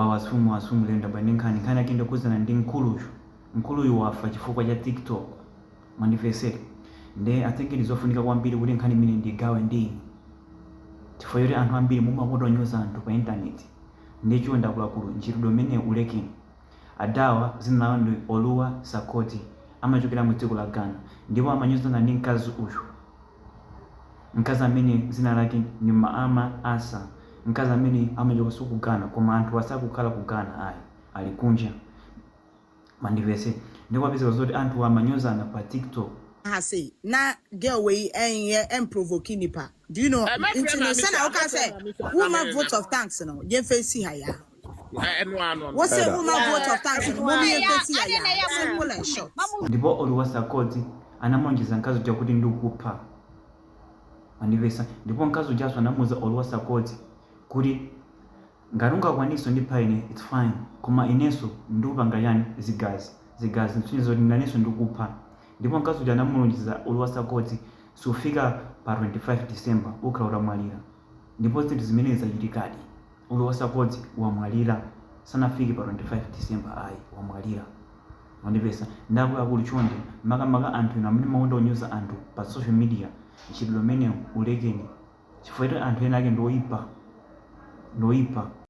wasumu lenda bane nkhani akinde kuzana ndi mkuluyu wafa chifukwa cha TikTok manifested nde atenge ndizofunika kwambiri kuti nkhani imene ndigawe ndini chifukwa yoti anthu ambiri mumakotonyoza anthu pa internet ndi chionda kulakulu nchitidwe umene ulekeni adawa zina lawo ndi Oluwa Sakoti amachokera mu dziko la Ghana ndipo amanyozana ndi mkazi uyu mkazi amene zina lake ni Maama Asa mkazi amene amachoka ku Ghana koma anthu asakukhala ku Ghana ayi ali kunja mandivese ndipo apeza zoti anthu amanyozana pa TikTok say na girl we provoke nipa. Do you know? Internet sana okay say woman vote of thanks no. Je face her ya. What's a woman vote of thanks no? Mommy je face her ya. Simple and short. Ndipo Oluwa Sakoti anamonjeza nkazo ja kuti ndikupa. Mandivesa ndipo nkazo jaso anamuza Oluwa Sakoti kuti ngarunga kwaniso ndi paine it's fine koma ineso ndupanga yani zigazi ntunizo ndinaneso ndikupa. Ndipo nkazo ja namulonjeza Oluwa Sakoti sufika pa 25 December ukhala utamwalira ndipo zinthu zimene zachitikadi Oluwa Sakoti wamwalira sanafike pa 25 December ayi wamwalira mandivesa ndakulu chonde makamaka anthu amene makonda onyoza anthu pa social media nchitidwe umene ulekeni chifukwa anthu ena ake ndoyipa